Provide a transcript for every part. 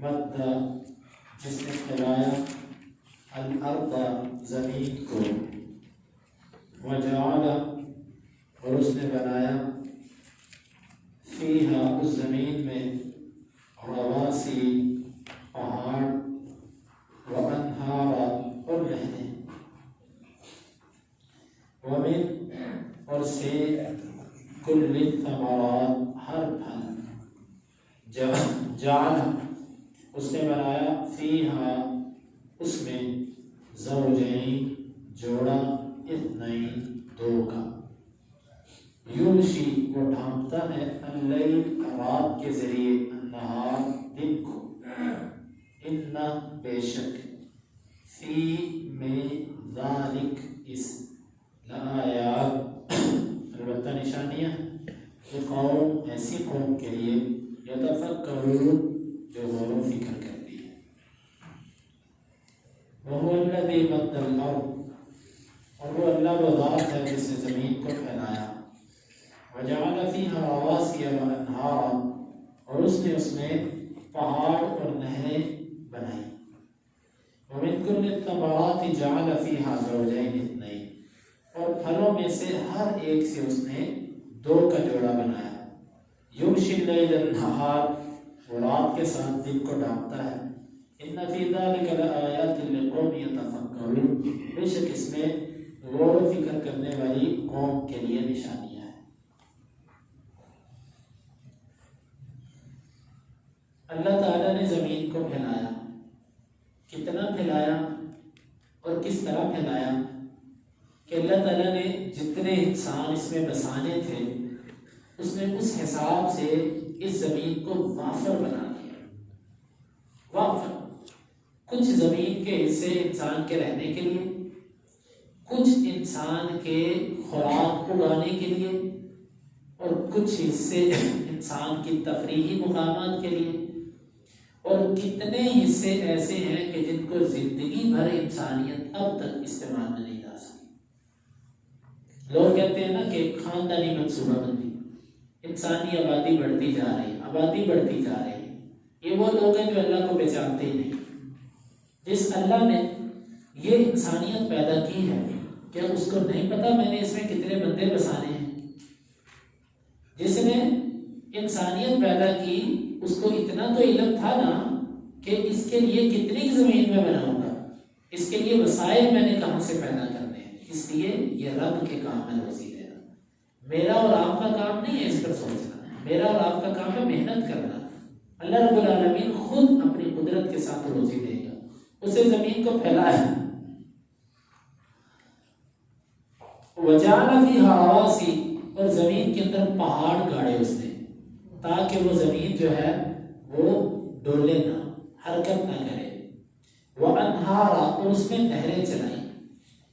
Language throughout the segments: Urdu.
مد جس نے پھیلایا الارض زمین کو، وجعل اور اس نے بنایا فیہا اس زمین میں رواسی پہاڑ وانہارا اور نہریں، ومن اور سے کل الثمرات ہر پھل، جعل اس نے بنایا فیہا اس میں زوجین جوڑا اثنین دو کا، یوشی وہ ڈھانپتا ہے اللیل رات کے ذریعے النہار دن کو، ان بے شک فی میں ذالک اس لآیات البتہ نشانیاں قوم ایسی قوم کے لیے یتفکرون جو غور و فکر کرتی ہے۔ وَهُوَ الَّذِي مَدَّ الْأَرْضَ اور وہ اللہ وہ ذات ہے جس نے زمین کو پھیلایا، وَجَعَلَ فِيهَا رَوَاسِيَ وَأَنْهَارًا اور اس نے اس میں پہاڑ اور نہریں بنائی، وَمِن كُلِّ الثَّمَرَاتِ جَعَلَ فِيهَا زَوْجَيْنِ اثْنَيْنِ اور پھلوں میں سے ہر ایک سے اس نے دو کا جوڑا بنایا، یغشی اللیل النہار وہ رات کے ساتھ دن کو ڈھانپتا ہے، ان فی ذلک لآیات لقوم یتفکرون بے شک اس میں غور و فکر کرنے والی قوم کے لیے نشانیاں ہیں۔ اللہ تعالیٰ نے زمین کو پھیلایا، کتنا پھیلایا اور کس طرح پھیلایا کہ اللہ تعالیٰ نے جتنے انسان اس میں بسانے تھے اس نے اس حساب سے اس زمین کو وافر بنا دیا۔ وافر کچھ زمین کے حصے انسان کے رہنے کے لیے، کچھ انسان کے خوراک اگانے کے لیے، اور کچھ حصے انسان کی تفریحی مقامات کے لیے، اور کتنے حصے ایسے ہیں کہ جن کو زندگی بھر انسانیت اب تک استعمال میں نہیں لا سکی۔ لوگ کہتے ہیں نا کہ خاندانی منصوبہ بندی، انسانی آبادی بڑھتی جا رہی ہے، آبادی بڑھتی جا رہی ہے، یہ وہ لوگ ہیں جو اللہ کو پہچانتے ہی نہیں۔ جس اللہ نے یہ انسانیت پیدا کی ہے کیا اس کو نہیں پتا میں نے اس میں کتنے بندے بسانے ہیں؟ جس نے انسانیت پیدا کی اس کو اتنا تو علم تھا نا کہ اس کے لیے کتنی زمین میں بناؤں گا، اس کے لیے وسائل میں نے کہاں سے پیدا کرنے ہیں، اس لیے یہ رب کے کام ہے روزی دینا۔ میرا اور آپ کا کام نہیں ہے اس پر سوچنا، میرا اور آپ کا کام ہے محنت کرنا۔ اللہ رب العالمین خود اپنی قدرت کے ساتھ روزی دے گا۔ اسے زمین کو پھیلایا، وَجَعَلَ فِيهَا رَوَاسِيَ اور زمین کے اندر پہاڑ گاڑے اس نے تاکہ وہ زمین جو ہے وہ ڈولے نہ، حرکت نہ کرے، وَأَنْهَارًا اور اس میں نہریں چلائیں۔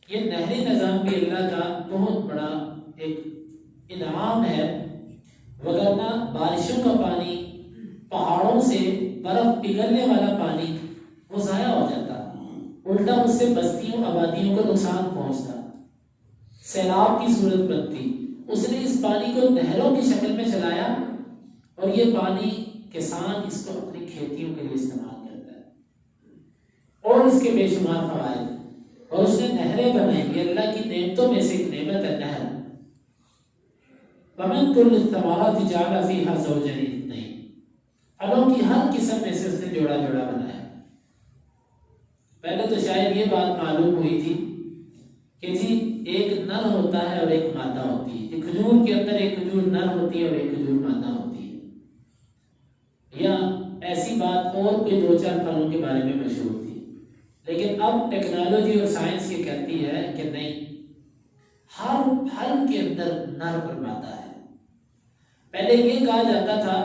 یہ نہری نظام بھی اللہ کا بہت بڑا ایک انعام ہے، وگرنہ بارشوں کا پانی، پہاڑوں سے برف پگھلنے والا پانی وہ ضائع ہو جاتا، الٹا اس سے بستیوں آبادیوں کو نقصان پہنچتا، سیلاب کی صورت بنتی۔ اس نے اس پانی کو نہروں کی شکل میں چلایا اور یہ پانی کسان اس کو اپنی کھیتیوں کے لیے استعمال کرتا ہے، اور اس کے بے شمار فوائد، اور اس نے نہریں بنائی۔ یہ اللہ کی نعمتوں میں سے ایک نعمت ہے نہر۔ وَمِن كُلِّ الثَّمَرَاتِ جَعَلَ فِيهَا زَوْجَيْنِ اثْنَيْنِ پھلوں کی ہر قسم میں سے اس نے جوڑا جوڑا بنایا۔ پہلے تو شاید یہ بات معلوم ہوئی تھی کہ جی ایک نر ہوتا ہے اور ایک مادہ ہوتی ہے، کھجور کے اندر ایک کھجور نر ہوتی ہے اور ایک کھجور مادہ ہوتی ہے، یا ایسی بات اور کوئی دو چار پھلوں کے بارے میں مشہور تھی۔ لیکن اب ٹیکنالوجی اور سائنس یہ کہتی ہے کہ نہیں، ہر پھل کے اندر نر اور مادہ ہے۔ پہلے یہ کہا جاتا تھا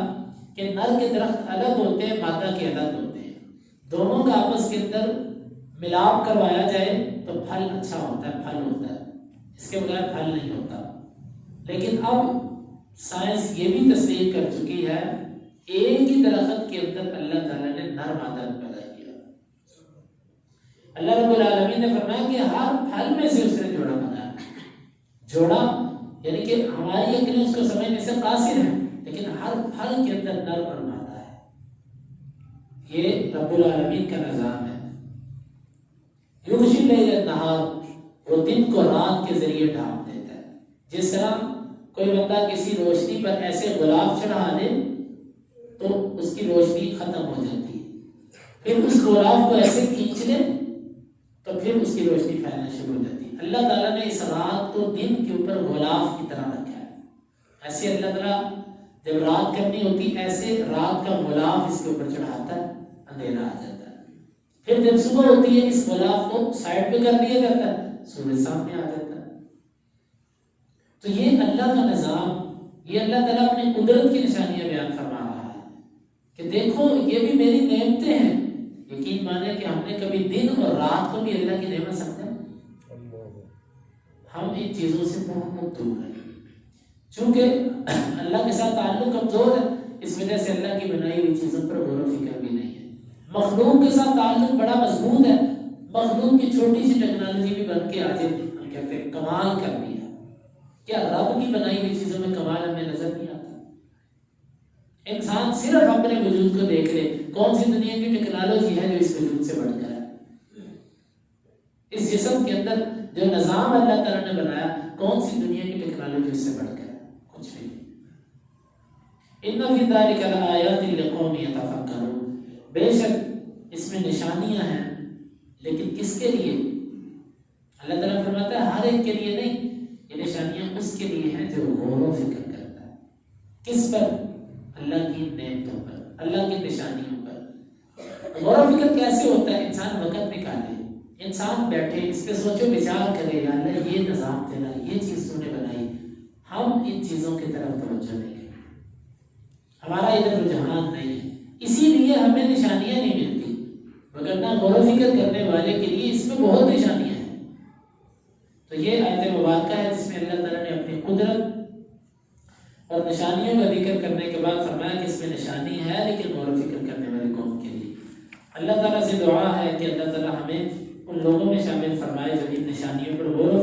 کہ نر کے درخت الگ ہوتے ہیں، مادہ کے الگ ہوتے ہیں، دونوں کا آپس کے اندر ملاپ کروایا جائے تو پھل اچھا ہوتا ہے، پھل ہوتا ہے، اس کے بغیر پھل نہیں ہوتا۔ لیکن اب سائنس یہ بھی تصدیق کر چکی ہے ایک ہی درخت کے اندر اللہ تعالیٰ نے نر مادہ پیدا کیا۔ اللہ رب العالمین نے فرمایا کہ ہر پھل میں سے اس نے جوڑا بنایا۔ جوڑا یعنی کہ ہماری عقلیں اس کو سمجھنے سے قاصر ہیں، لیکن ہر پھل کے اندر نر اور مادہ ہے۔ یہ رب العالمین کا نظام ہے۔ یغشی اللیل النہار، وہ دن کو رات کے ذریعے ڈھانپ دیتا ہے۔ جس طرح کوئی بندہ کسی روشنی پر ایسے غلاف چڑھا دے تو اس کی روشنی ختم ہو جاتی ہے، پھر اس غلاف کو ایسے کھینچ لے تو پھر اس کی روشنی پھیلنا شروع ہو جاتی ہے۔ اللہ تعالیٰ نے اس رات کو دن کے اوپر غلاف کی طرح رکھا ہے۔ ایسے اللہ تعالیٰ جب رات کرنی ہوتی ایسے رات کا غلاف اس کے اوپر چڑھاتا ہے، اندھیرا آ جاتا ہے۔ پھر جب صبح ہوتی ہے اس غلاف کو سائڈ پہ کر دیا جاتا ہے، سورج سامنے آ جاتا ہے۔ تو یہ اللہ کا نظام، یہ اللہ تعالیٰ اپنی قدرت کی نشانیاں بیان فرما رہا ہے کہ دیکھو یہ بھی میری نعمتیں ہیں۔ یقین مانے کہ ہم نے کبھی دن اور رات کو بھی اللہ کی نعمت سمجھا؟ ہم ان چیزوں سے بہت دور ہیں، چونکہ اللہ کے ساتھ تعلق کمزور ہے، اس وجہ سے اللہ کی بنائی ہوئی چیزوں پر غور و فکر بھی نہیں ہے۔ مخلوق کے ساتھ تعلق بڑا مضبوط ہے، مخلوق کی چھوٹی سی ٹیکنالوجی بھی بن کے آ جائے، ہم کہتے ہیں کمال کر دیا۔ کیا رب کی بنائی ہوئی چیزوں میں کمال ہمیں نظر نہیں آتا؟ انسان صرف اپنے وجود کو دیکھ لے، کون سی دنیا کی ٹیکنالوجی ہے جو اس وجود سے بڑھ کر ہے؟ اس جسم کے اندر جو نظام اللہ تعالیٰ نے بنایا، کون سی دنیا کی ٹیکنالوجی اس سے بڑھ کر ہے؟ کچھ بھی نہیں۔ ان فی ذلک لآیات لقوم یتفکرون، بے شک اس میں نشانیاں ہیں، لیکن کس کے لیے؟ اللہ تعالیٰ فرماتا ہے ہر ایک کے لیے نہیں، یہ نشانیاں اس کے لیے ہیں جو غور و فکر کرتا ہے۔ کس پر؟ اللہ کی نعمتوں پر، اللہ کی نشانیوں پر۔ غور و فکر کیسے ہوتا ہے؟ انسان وقت نکالے، انسان بیٹھے، اس پہ سوچو بچار کرے، یا اللہ یہ نظام تیرا، یہ چیز تو نے بنائی، ہم ان چیزوں کی طرف توجہ نہیں کریں، ہمارا ادھر رجحان نہیں ہے، اسی لیے ہمیں نشانیاں نہیں ملتی، وگرنہ غور و فکر کرنے والے کے لیے اس میں بہت نشانیاں ہیں۔ تو یہ آیت مبارکہ ہے جس میں اللہ تعالیٰ نے اپنی قدرت اور نشانیوں کا ذکر کرنے کے بعد فرمایا کہ اس میں نشانی ہے لیکن غور و فکر کرنے والے قوم کے لیے۔ اللہ تعالیٰ سے دعا ہے کہ اللہ تعالیٰ ہمیں ان لوگوں میں شامل فرمائے جو ان نشانیوں پر غور و